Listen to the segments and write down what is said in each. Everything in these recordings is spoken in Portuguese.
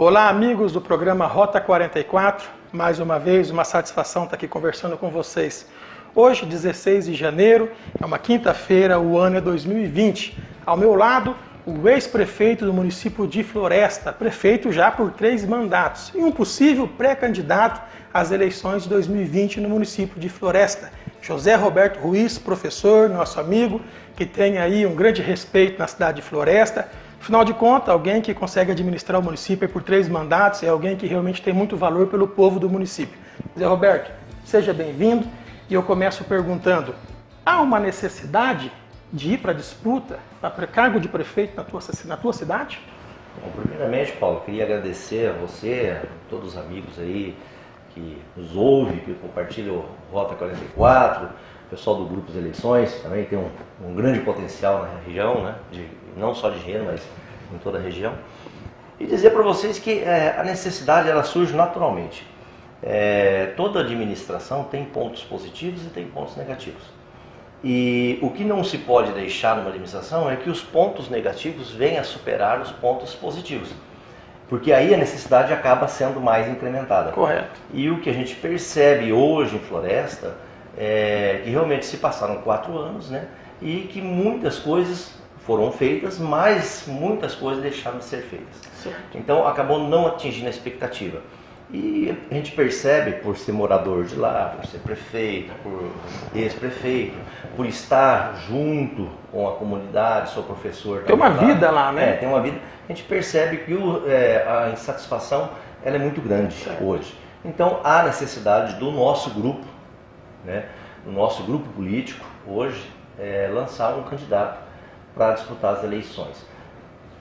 Olá, amigos do programa Rota 44. Mais uma vez, uma satisfação estar aqui conversando com vocês. Hoje, 16 de janeiro, é uma quinta-feira, o ano é 2020. Ao meu lado, o ex-prefeito do município de Floresta, prefeito já por 3 mandatos, e um possível pré-candidato às eleições de 2020 no município de Floresta, José Roberto Ruiz, professor, nosso amigo, que tem aí um grande respeito na cidade de Floresta. Afinal de contas, alguém que consegue administrar o município por 3 mandatos é alguém que realmente tem muito valor pelo povo do município. Zé Roberto, seja bem-vindo. E eu começo perguntando, há uma necessidade de ir para a disputa, para cargo de prefeito na tua cidade? Bom, primeiramente, Paulo, queria agradecer a você, a todos os amigos aí que nos ouvem, que compartilham o Rota 44, o pessoal do Grupo de Eleições, também tem um grande potencial na região, né? Não só de Gênero, mas em toda a região. E dizer para vocês que a necessidade ela surge naturalmente. Toda administração tem pontos positivos e tem pontos negativos. E o que não se pode deixar numa administração é que os pontos negativos venham a superar os pontos positivos. Porque aí a necessidade acaba sendo mais incrementada. Correto. E o que a gente percebe hoje em Floresta é que realmente se passaram 4 anos, né? E que muitas coisas foram feitas, mas muitas coisas deixaram de ser feitas. Certo. Então acabou não atingindo a expectativa. E a gente percebe, por ser morador de lá, por ser prefeito, por ex-prefeito, por estar junto com a comunidade, sou professor. Tem uma vida lá, né? Tem uma vida. A gente percebe que a insatisfação ela é muito grande hoje. Então há necessidade do nosso grupo, né, do nosso grupo político, hoje, lançar um candidato para disputar as eleições.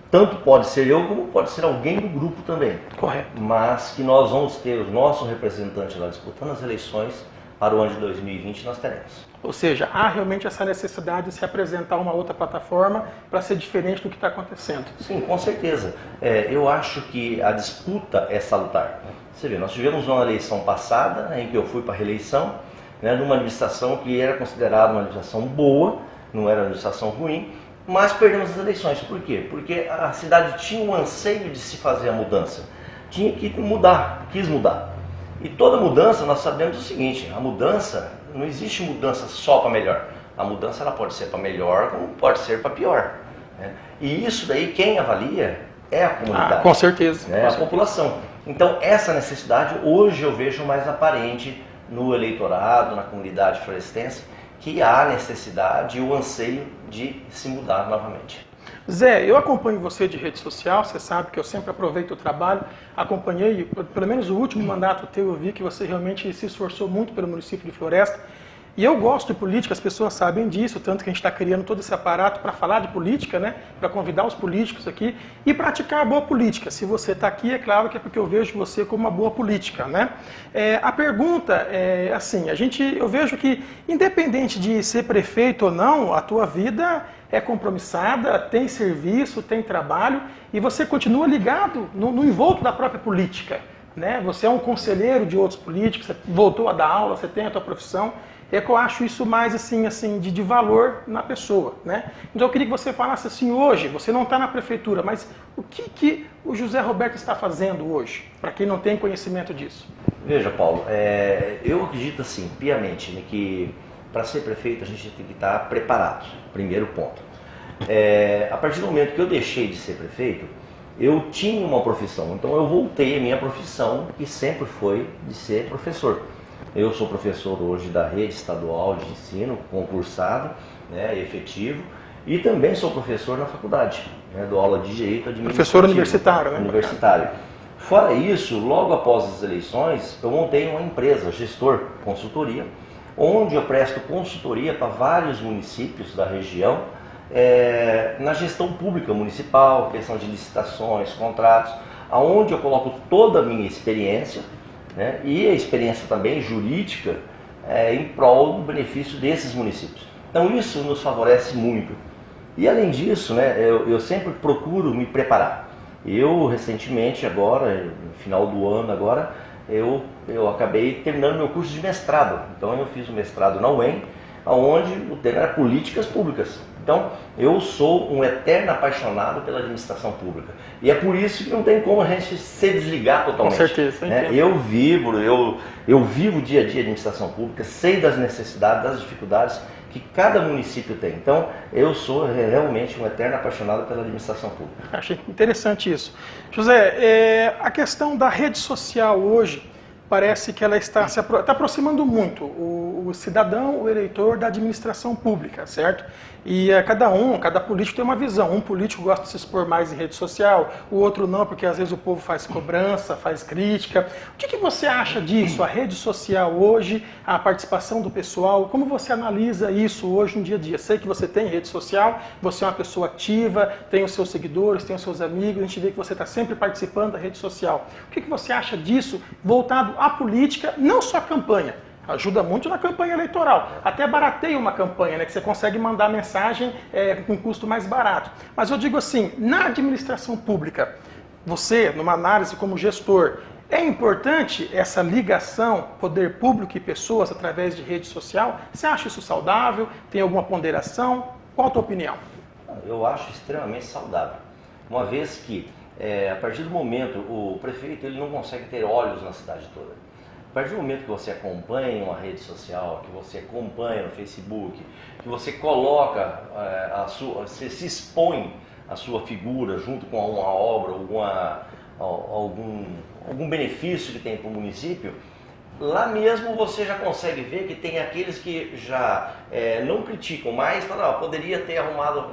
Tanto pode ser eu, como pode ser alguém do grupo também. Correto. Mas que nós vamos ter o nosso representante lá disputando as eleições para o ano de 2020 nós teremos. Ou seja, há realmente essa necessidade de se apresentar uma outra plataforma para ser diferente do que está acontecendo. Sim, com certeza. Eu acho que a disputa é salutar. Você vê, nós tivemos uma eleição passada, em que eu fui para a reeleição, né, numa administração que era considerada uma administração boa, não era uma administração ruim, mas perdemos as eleições. Por quê? Porque a cidade tinha um anseio de se fazer a mudança. Tinha que mudar, quis mudar. E toda mudança, nós sabemos o seguinte, a mudança, não existe mudança só para melhor. A mudança ela pode ser para melhor, como pode ser para pior. Né? E isso daí, quem avalia é a comunidade. Com certeza. Né? A população. Então, essa necessidade, hoje eu vejo mais aparente no eleitorado, na comunidade florestense, que há necessidade e o anseio de se mudar novamente. Zé, eu acompanho você de rede social, você sabe que eu sempre aproveito o trabalho, acompanhei, pelo menos o último mandato teu, eu vi que você realmente se esforçou muito pelo município de Floresta. E eu gosto de política, as pessoas sabem disso, tanto que a gente está criando todo esse aparato para falar de política, né? Para convidar os políticos aqui e praticar a boa política. Se você está aqui, é claro que é porque eu vejo você como uma boa política, né? A pergunta é assim, eu vejo que independente de ser prefeito ou não, a tua vida é compromissada, tem serviço, tem trabalho e você continua ligado no envolto da própria política, né? Você é um conselheiro de outros políticos, você voltou a dar aula, você tem a tua profissão. É que eu acho isso mais assim de valor na pessoa, né? Então eu queria que você falasse assim, hoje, você não está na prefeitura, mas o que o José Roberto está fazendo hoje, para quem não tem conhecimento disso? Veja, Paulo, eu acredito assim, piamente, né, que para ser prefeito a gente tem que estar preparado, primeiro ponto. A partir do momento que eu deixei de ser prefeito, eu tinha uma profissão, então eu voltei à minha profissão, que sempre foi de ser professor. Eu sou professor hoje da rede estadual de ensino, concursado, né, efetivo, e também sou professor na faculdade, né, dou aula de direito administrativo. Professor universitário, né? Universitário. Fora isso, logo após as eleições, eu montei uma empresa, gestor, consultoria, onde eu presto consultoria para vários municípios da região, na gestão pública municipal, questão de licitações, contratos, aonde eu coloco toda a minha experiência, né, e a experiência também jurídica em prol do benefício desses municípios. Então isso nos favorece muito. E além disso, né, eu sempre procuro me preparar. Eu recentemente, agora, no final do ano agora, eu acabei terminando meu curso de mestrado. Então eu fiz o mestrado na UEM, onde o tema era políticas públicas. Então, eu sou um eterno apaixonado pela administração pública. E é por isso que não tem como a gente se desligar totalmente. Com certeza, né? Eu vivo o dia a dia de administração pública, sei das necessidades, das dificuldades que cada município tem. Então, eu sou realmente um eterno apaixonado pela administração pública. Achei interessante isso. José, a questão da rede social hoje, parece que ela está aproximando muito o cidadão, o eleitor da administração pública, certo? E cada político tem uma visão. Um político gosta de se expor mais em rede social, o outro não, porque às vezes o povo faz cobrança, faz crítica. O que você acha disso? A rede social hoje, a participação do pessoal, como você analisa isso hoje no dia a dia? Sei que você tem rede social, você é uma pessoa ativa, tem os seus seguidores, tem os seus amigos, a gente vê que você está sempre participando da rede social. O que você acha disso voltado à política, não só a campanha? Ajuda muito na campanha eleitoral. Até barateia uma campanha, né, que você consegue mandar mensagem com custo mais barato. Mas eu digo assim, na administração pública, você, numa análise como gestor, é importante essa ligação, poder público e pessoas através de rede social? Você acha isso saudável? Tem alguma ponderação? Qual a tua opinião? Eu acho extremamente saudável. Uma vez que, a partir do momento, o prefeito ele não consegue ter olhos na cidade toda. A partir do momento que você acompanha uma rede social, que você acompanha no Facebook, que você coloca você se expõe a sua figura junto com uma obra, algum benefício que tem para o município, lá mesmo você já consegue ver que tem aqueles que já não criticam, mas falam, poderia ter arrumado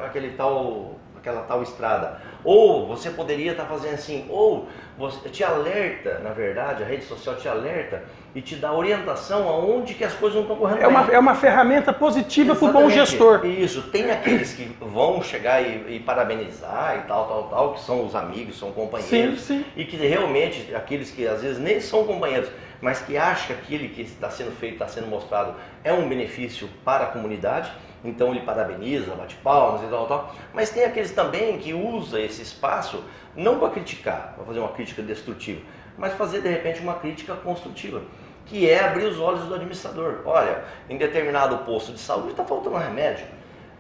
aquela tal estrada, ou você poderia estar fazendo assim, ou você te alerta, na verdade, a rede social te alerta e te dá orientação aonde que as coisas não estão correndo bem. É uma ferramenta positiva para o bom gestor. Isso, tem aqueles que vão chegar e parabenizar e tal, que são os amigos, são companheiros, sim. E que realmente, aqueles que às vezes nem são companheiros, mas que acham que aquilo que está sendo feito, está sendo mostrado, é um benefício para a comunidade, então ele parabeniza, bate palmas e tal. Mas tem aqueles também que usam esse espaço não para criticar, para fazer uma crítica destrutiva, mas fazer de repente uma crítica construtiva, que é abrir os olhos do administrador. Olha, em determinado posto de saúde está faltando remédio,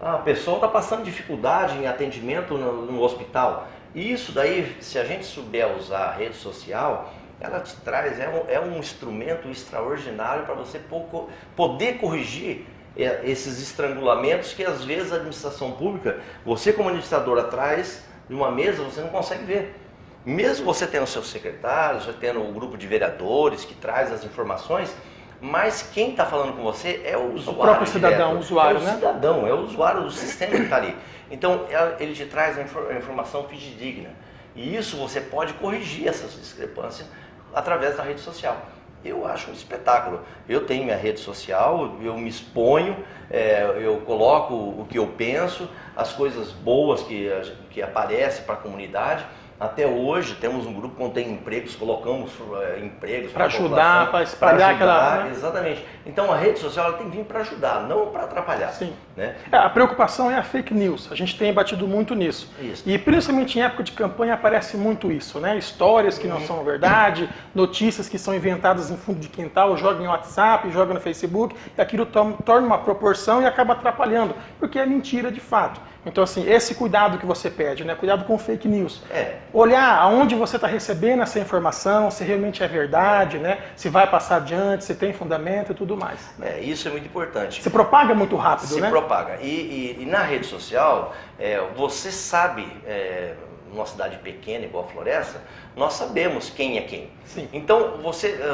a pessoa está passando dificuldade em atendimento no hospital. E isso daí, se a gente souber usar a rede social, ela te traz, é um instrumento extraordinário para você poder corrigir esses estrangulamentos que às vezes a administração pública, você como administrador atrás de uma mesa, você não consegue ver. Mesmo você tendo seus secretários, você tendo o grupo de vereadores que traz as informações, mas quem está falando com você é o usuário. O próprio cidadão, o usuário, né? É o cidadão, é o usuário do sistema que está ali. Então, ele te traz a informação fidedigna. E isso você pode corrigir essas discrepâncias através da rede social. Eu acho um espetáculo. Eu tenho minha rede social, eu me exponho, eu coloco o que eu penso, as coisas boas que aparecem para a comunidade. Até hoje temos um grupo que contém empregos, colocamos empregos para ajudar, para espalhar aquela... Né? Exatamente. Então a rede social ela tem que vir para ajudar, não para atrapalhar. Sim. Né? A preocupação é a fake news, a gente tem batido muito nisso. Isso. E principalmente em época de campanha aparece muito isso, né? Histórias que não são verdade, notícias que são inventadas em fundo de quintal, joga em WhatsApp, joga no Facebook, e aquilo torna uma proporção e acaba atrapalhando, porque é mentira de fato. Então, assim, esse cuidado que você pede, né? Cuidado com fake news. Olhar aonde você está recebendo essa informação, se realmente é verdade, né? Se vai passar adiante, se tem fundamento e tudo mais. Isso é muito importante. Se propaga muito rápido, né? Se propaga. E na rede social, você sabe, numa cidade pequena igual a Floresta, nós sabemos quem é quem. Sim. Então,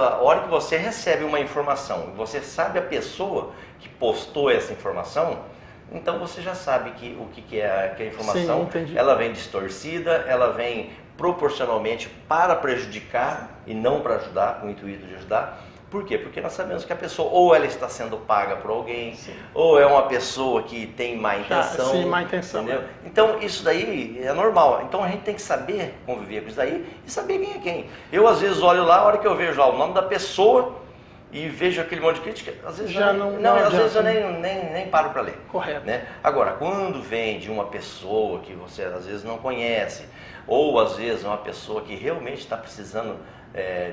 a hora que você recebe uma informação, você sabe a pessoa que postou essa informação, então você já sabe o que é a informação. Sim, ela vem distorcida, ela vem proporcionalmente para prejudicar e não para ajudar, com o intuito de ajudar. Por quê? Porque nós sabemos que a pessoa ou ela está sendo paga por alguém, sim, ou é uma pessoa que tem má intenção. Sim, má intenção. Entendeu? Então isso daí é normal. Então a gente tem que saber conviver com isso daí e saber quem é quem. Eu às vezes olho lá, a hora que eu vejo lá o nome da pessoa e vejo aquele monte de crítica, às vezes às vezes eu nem paro para ler. Correto. Né? Agora, quando vem de uma pessoa que você às vezes não conhece, ou às vezes uma pessoa que realmente está precisando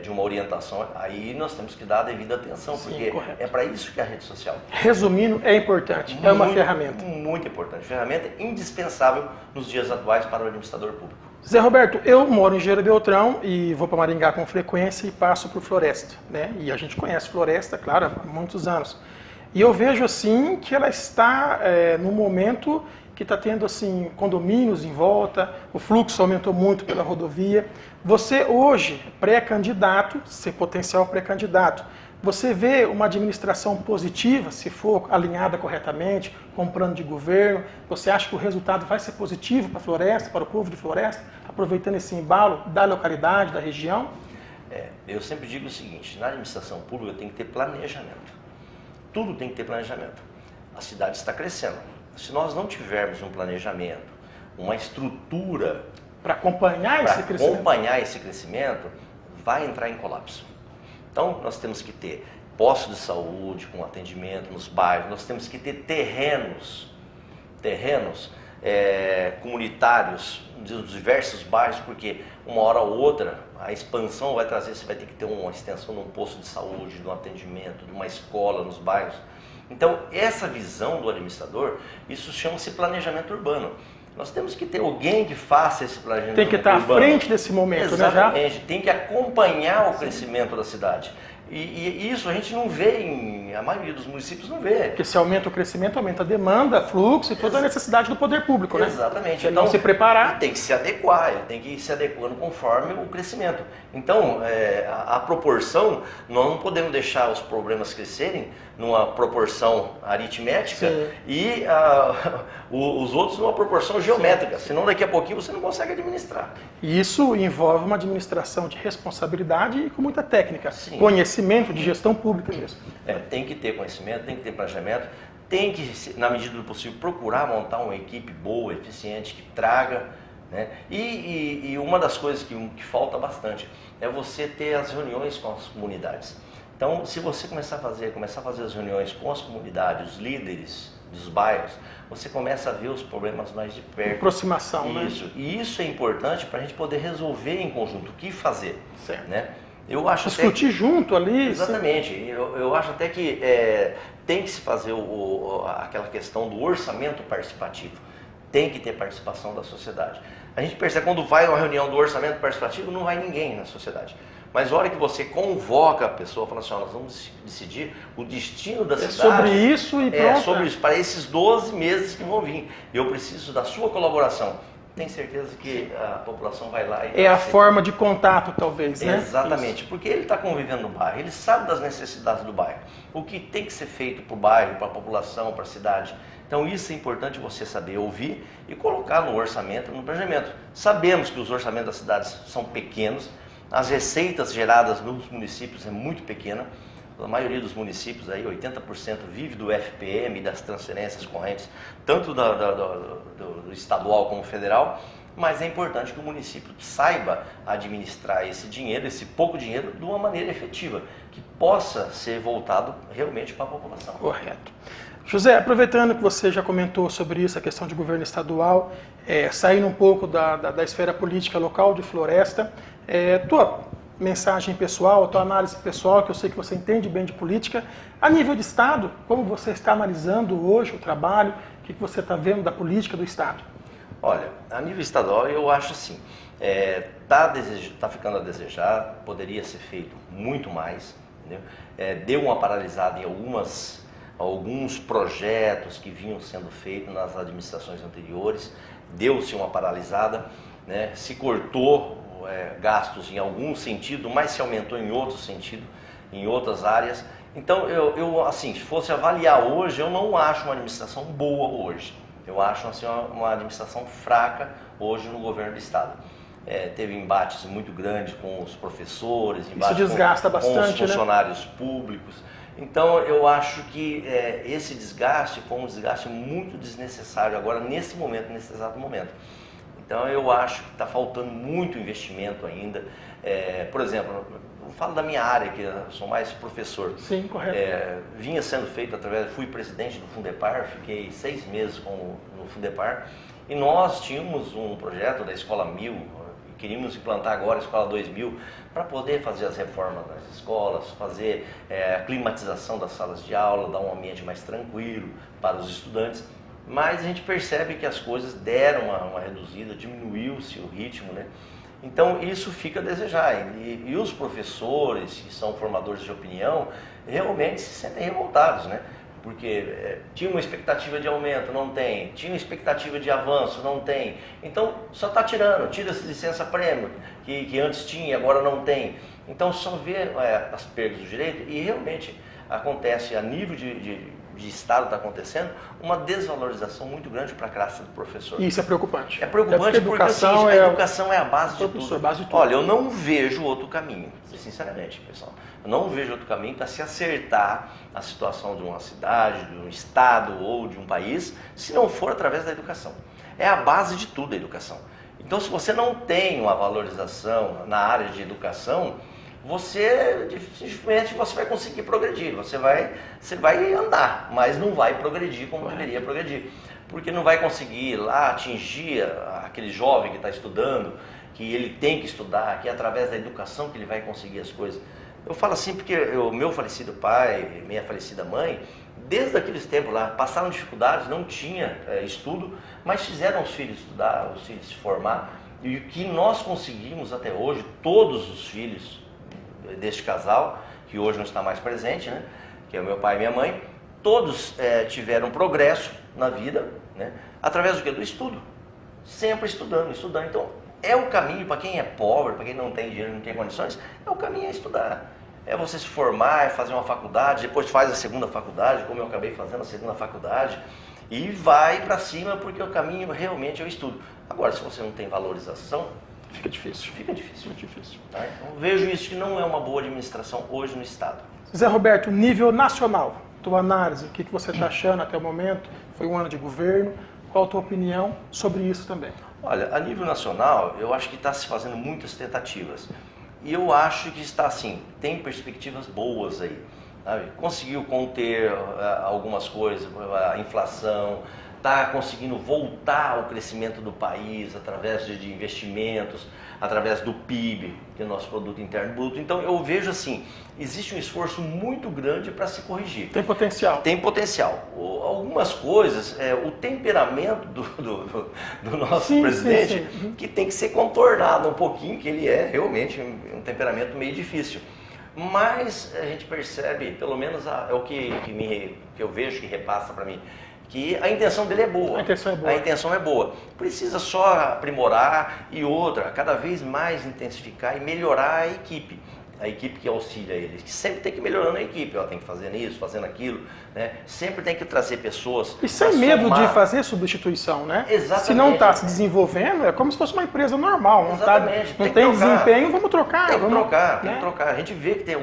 de uma orientação, aí nós temos que dar a devida atenção, Sim, porque correto. é para isso que é a rede social. Resumindo, é importante, é uma ferramenta. Muito importante, ferramenta indispensável nos dias atuais para o administrador público. Zé Roberto, eu moro em Engenheiro Beltrão e vou para Maringá com frequência e passo por Floresta, né? E a gente conhece Floresta, claro, há muitos anos. E eu vejo assim que ela está no momento que está tendo assim condomínios em volta, o fluxo aumentou muito pela rodovia. Você hoje, pré-candidato, ser potencial pré-candidato, você vê uma administração positiva, se for alinhada corretamente, com o plano de governo? Você acha que o resultado vai ser positivo para a Floresta, para o povo de Floresta, aproveitando esse embalo da localidade, da região? Eu sempre digo o seguinte, na administração pública tem que ter planejamento. Tudo tem que ter planejamento. A cidade está crescendo. Se nós não tivermos um planejamento, uma estrutura para acompanhar esse crescimento, vai entrar em colapso. Então, nós temos que ter postos de saúde com atendimento nos bairros, nós temos que ter terrenos comunitários dos diversos bairros, porque uma hora ou outra a expansão vai trazer, você vai ter que ter uma extensão de um posto de saúde, de um atendimento, de uma escola nos bairros. Então, essa visão do administrador, isso chama-se planejamento urbano. Nós temos que ter alguém que faça esse planejamento urbano. Tem que estar à frente desse momento, exatamente, né? Já? Tem que acompanhar o crescimento da cidade. E isso a gente não vê, a maioria dos municípios não vê. Porque se aumenta o crescimento, aumenta a demanda, fluxo e toda a necessidade do poder público, né? Exatamente. Então, se preparar. Ele tem que se adequar, ele tem que ir se adequando conforme o crescimento. Então, a proporção, nós não podemos deixar os problemas crescerem numa proporção aritmética. Sim. E os outros numa proporção geométrica. Sim. Senão daqui a pouquinho você não consegue administrar. E isso envolve uma administração de responsabilidade e com muita técnica. Sim. Conhecimento de gestão pública mesmo. Tem que ter conhecimento, tem que ter planejamento, tem que, na medida do possível, procurar montar uma equipe boa, eficiente, que traga, né? E uma das coisas que falta bastante é você ter as reuniões com as comunidades. Então, se você começar a fazer as reuniões com as comunidades, os líderes dos bairros, você começa a ver os problemas mais de perto. Aproximação, isso, né? E isso é importante para a gente poder resolver em conjunto o que fazer, certo, né? Eu acho discutir que, junto ali. Exatamente. Eu acho até que tem que se fazer aquela questão do orçamento participativo. Tem que ter participação da sociedade. A gente percebe quando vai uma reunião do orçamento participativo, não vai ninguém na sociedade. Mas a hora que você convoca a pessoa, fala assim, nós vamos decidir o destino da cidade. Sobre isso e pronto. Sobre isso, para esses 12 meses que vão vir. Eu preciso da sua colaboração. Tenho certeza que a população vai lá e... a forma de contato, talvez, né? Exatamente, porque ele está convivendo no bairro, ele sabe das necessidades do bairro, o que tem que ser feito para o bairro, para a população, para a cidade. Então isso é importante você saber ouvir e colocar no orçamento, no planejamento. Sabemos que os orçamentos das cidades são pequenos, as receitas geradas nos municípios é muito pequena. A maioria dos municípios, aí, 80% vive do FPM e das transferências correntes, tanto do estadual como federal, mas é importante que o município saiba administrar esse dinheiro, esse pouco dinheiro, de uma maneira efetiva, que possa ser voltado realmente para a população. Correto. José, aproveitando que você já comentou sobre isso, a questão de governo estadual, saindo um pouco da esfera política local de Floresta, tua mensagem pessoal, a tua análise pessoal, que eu sei que você entende bem de política, a nível de Estado, como você está analisando hoje o trabalho, o que você está vendo da política do Estado? Olha, a nível estadual eu acho assim, tá ficando a desejar, poderia ser feito muito mais, entendeu? Deu uma paralisada em alguns projetos que vinham sendo feitos nas administrações anteriores, deu-se uma paralisada, né? Se cortou gastos em algum sentido, mas se aumentou em outro sentido, em outras áreas. Então, eu assim, se fosse avaliar hoje, eu não acho uma administração boa hoje. Eu acho assim, uma administração fraca hoje no governo do Estado. Teve embates muito grandes com os professores, embates isso desgasta com bastante, os funcionários públicos. Então, eu acho que esse desgaste foi um desgaste muito desnecessário agora, nesse momento, nesse exato momento. Então, eu acho que está faltando muito investimento ainda. Por exemplo, eu falo da minha área, que eu sou mais professor. Sim, correto. Vinha sendo feito fui presidente do Fundepar, fiquei 6 meses no Fundepar, e nós tínhamos um projeto da Escola 1000, queríamos implantar agora a Escola 2000 para poder fazer as reformas das escolas, fazer a climatização das salas de aula, dar um ambiente mais tranquilo para os estudantes. Mas a gente percebe que as coisas deram uma reduzida, diminuiu-se o ritmo, né? Então isso fica a desejar. E os professores, que são formadores de opinião, realmente se sentem revoltados, né? Porque tinha uma expectativa de aumento, não tem. Tinha uma expectativa de avanço, não tem. Então só está tirando, tira essa licença-prêmio, que antes tinha, agora não tem. Então só vê as perdas do direito e realmente acontece a nível de Estado, está acontecendo uma desvalorização muito grande para a classe do professor. Isso é preocupante. É preocupante porque assim, a educação é a base de tudo. Base de tudo. Olha, eu não vejo outro caminho, sinceramente, pessoal. Eu não vejo outro caminho para se acertar a situação de uma cidade, de um estado ou de um país, se não for através da educação. É a base de tudo a educação. Então, se você não tem uma valorização na área de educação, dificilmente você vai conseguir progredir. Você vai andar, mas não vai progredir como deveria progredir. Porque não vai conseguir lá atingir aquele jovem que está estudando, que ele tem que estudar, que é através da educação que ele vai conseguir as coisas. Eu falo assim porque o meu falecido pai, minha falecida mãe, desde aqueles tempos lá, passaram dificuldades, não tinha estudo, mas fizeram os filhos estudar, os filhos se formar. E o que nós conseguimos até hoje, todos os filhos deste casal, que hoje não está mais presente, né, que é o meu pai e minha mãe, todos tiveram progresso na vida, né, através do quê? Do estudo. Sempre estudando. Então, é o caminho para quem é pobre, para quem não tem dinheiro, não tem condições, o caminho é estudar. É você se formar, é fazer uma faculdade, depois faz a segunda faculdade, como eu acabei fazendo a segunda faculdade, e vai para cima, porque o caminho realmente é o estudo. Agora, se você não tem valorização, fica difícil. Tá? Então, vejo isso que não é uma boa administração hoje no Estado. Zé Roberto, nível nacional, tua análise, o que você está achando até o momento? Foi um ano de governo, qual a tua opinião sobre isso também? Olha, a nível nacional, eu acho que está se fazendo muitas tentativas. E eu acho que está assim, tem perspectivas boas aí. Sabe? Conseguiu conter algumas coisas, a inflação, está conseguindo voltar ao crescimento do país através de investimentos, através do PIB, que é o nosso Produto Interno Bruto. Então eu vejo assim, existe um esforço muito grande para se corrigir. Tem potencial. Tem potencial. Algumas coisas, o temperamento do nosso presidente, sim. Que tem que ser contornado um pouquinho, que ele é realmente um temperamento meio difícil. Mas a gente percebe, pelo menos é o que eu vejo que repassa para mim, que a intenção dele é boa. A intenção é boa. Precisa só aprimorar e cada vez mais intensificar e melhorar a equipe. A equipe que auxilia eles, que sempre tem que ir melhorando a equipe, tem que fazer isso, fazendo aquilo, né? Sempre tem que trazer pessoas. E sem medo de fazer substituição, né? Exatamente. Se não está se desenvolvendo, é como se fosse uma empresa normal, não tem desempenho, vamos trocar. Tem que trocar. A gente vê que tem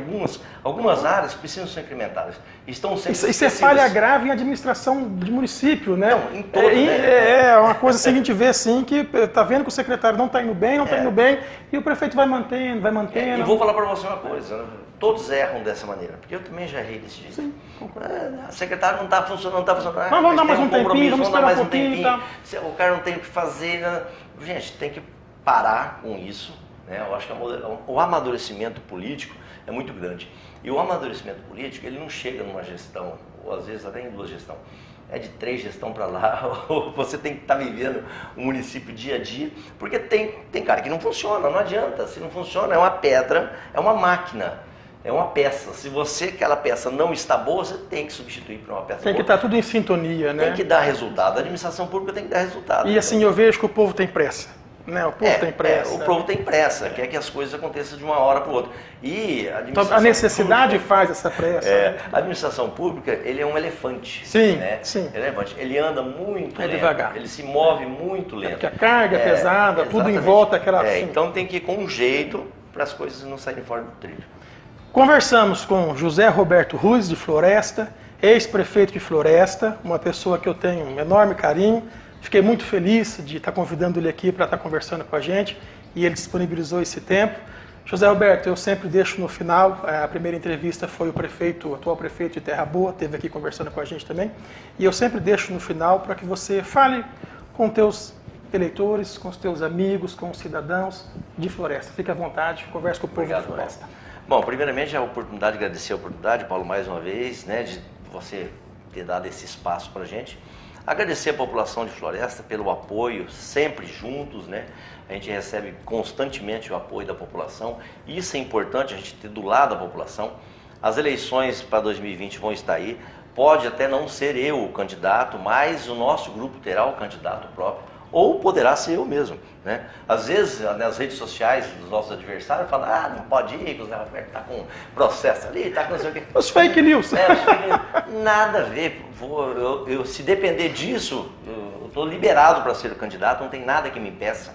algumas áreas que precisam ser incrementadas. Estão sendo Isso é falha grave em administração de município, né? Não, em todo, né? É uma coisa assim que a gente vê assim, que está vendo que o secretário não está indo bem, e o prefeito vai mantendo. E vou falar para você uma coisa, né? Todos erram desse maneira, porque eu também já errei desse jeito. Sim, concordo. A secretária não está funcionando, Mas vamos dar mais um tempinho, vamos esperar um pouquinho. Tá? O cara não tem o que fazer. Né? Gente, tem que parar com isso. Né? Eu acho que o amadurecimento político é muito grande. E o amadurecimento político, ele não chega numa gestão, ou às vezes até em 2 gestões. É de 3 gestões para lá, ou você tem que estar vivendo o município dia a dia, porque tem cara que não funciona, não adianta. Se não funciona, é uma pedra, é uma máquina. É uma peça. Se aquela peça não está boa, você tem que substituir por uma peça boa. Tem que estar tudo em sintonia, né? Tem que dar resultado. A administração pública tem que dar resultado. E assim, eu vejo que o povo tem pressa. Né? O povo tem pressa. O povo tem pressa, quer que as coisas aconteçam de uma hora para outra. E a necessidade pública, faz essa pressa. A administração pública, ele é um elefante. Sim, né? sim. Ele anda muito lento. Devagar. Ele se move muito lento. Porque a carga é pesada, tudo em volta. Então tem que ir com um jeito para as coisas não saírem fora do trilho. Conversamos com José Roberto Ruiz, de Floresta, ex-prefeito de Floresta, uma pessoa que eu tenho um enorme carinho. Fiquei muito feliz de estar convidando ele aqui para estar conversando com a gente e ele disponibilizou esse tempo. José Roberto, eu sempre deixo no final, a primeira entrevista foi o atual prefeito de Terra Boa, esteve aqui conversando com a gente também, e eu sempre deixo no final para que você fale com teus eleitores, com os teus amigos, com os cidadãos de Floresta. Fique à vontade, converse com o povo Obrigado, de Floresta. Bom, primeiramente a oportunidade, agradecer a oportunidade, Paulo, mais uma vez, né, de você ter dado esse espaço para a gente. Agradecer a população de Floresta pelo apoio, sempre juntos, né? A gente recebe constantemente o apoio da população. Isso é importante, a gente ter do lado da população. As eleições para 2020 vão estar aí. Pode até não ser eu o candidato, mas o nosso grupo terá o candidato próprio. Ou poderá ser eu mesmo, né? Às vezes, nas redes sociais dos nossos adversários, falam, não pode ir, que o Zé Roberto está com processo ali, está com não sei o quê. Os fake news. Os fake news. Nada a ver. Se depender disso, eu estou liberado para ser o candidato, não tem nada que me impeça,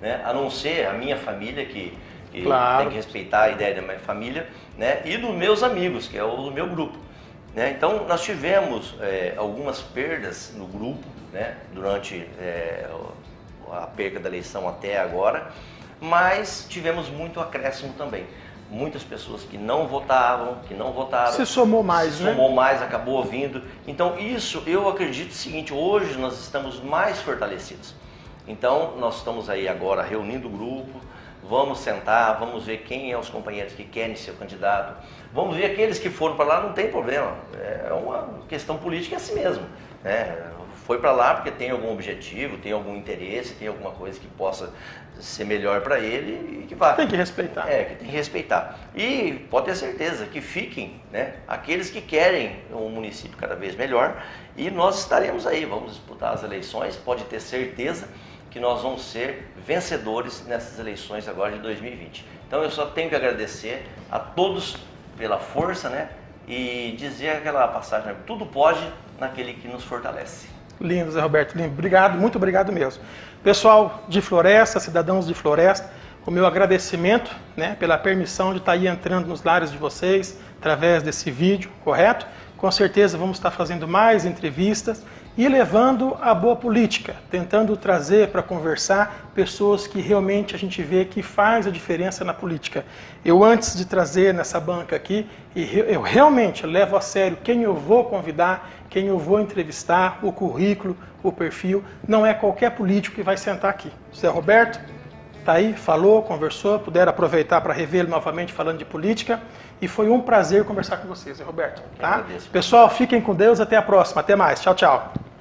né? A não ser a minha família, que Claro. tem que respeitar a ideia da minha família, né? E dos meus amigos, que é o do meu grupo, né? Então, nós tivemos algumas perdas no grupo, né, durante a perca da eleição até agora, mas tivemos muito acréscimo também. Muitas pessoas que não votavam, Se somou mais, né? somou mais, acabou vindo. Então isso, eu acredito o seguinte, hoje nós estamos mais fortalecidos. Então nós estamos aí agora reunindo o grupo, vamos sentar, vamos ver quem é os companheiros que querem ser candidato, vamos ver aqueles que foram para lá, não tem problema, é uma questão política, é assim mesmo, né? Foi para lá porque tem algum objetivo, tem algum interesse, tem alguma coisa que possa ser melhor para ele e que vá. Tem que respeitar. Que tem que respeitar. E pode ter certeza que fiquem, né, aqueles que querem um município cada vez melhor, e nós estaremos aí, vamos disputar as eleições, pode ter certeza que nós vamos ser vencedores nessas eleições agora de 2020. Então eu só tenho que agradecer a todos pela força, né, e dizer aquela passagem, né, tudo pode naquele que nos fortalece. Lindo, Zé Roberto, lindo. Obrigado, muito obrigado mesmo. Pessoal de Floresta, cidadãos de Floresta, o meu agradecimento, né, pela permissão de estar aí entrando nos lares de vocês, através desse vídeo, correto? Com certeza vamos estar fazendo mais entrevistas e levando a boa política, tentando trazer para conversar pessoas que realmente a gente vê que faz a diferença na política. Eu, antes de trazer nessa banca aqui, eu realmente levo a sério quem eu vou convidar, quem eu vou entrevistar, o currículo, o perfil. Não é qualquer político que vai sentar aqui. Zé Roberto está aí, falou, conversou, puderam aproveitar para revê-lo novamente falando de política. E foi um prazer conversar com vocês, Zé Roberto. Tá? Agradeço. Pessoal, fiquem com Deus, até a próxima. Até mais. Tchau, tchau.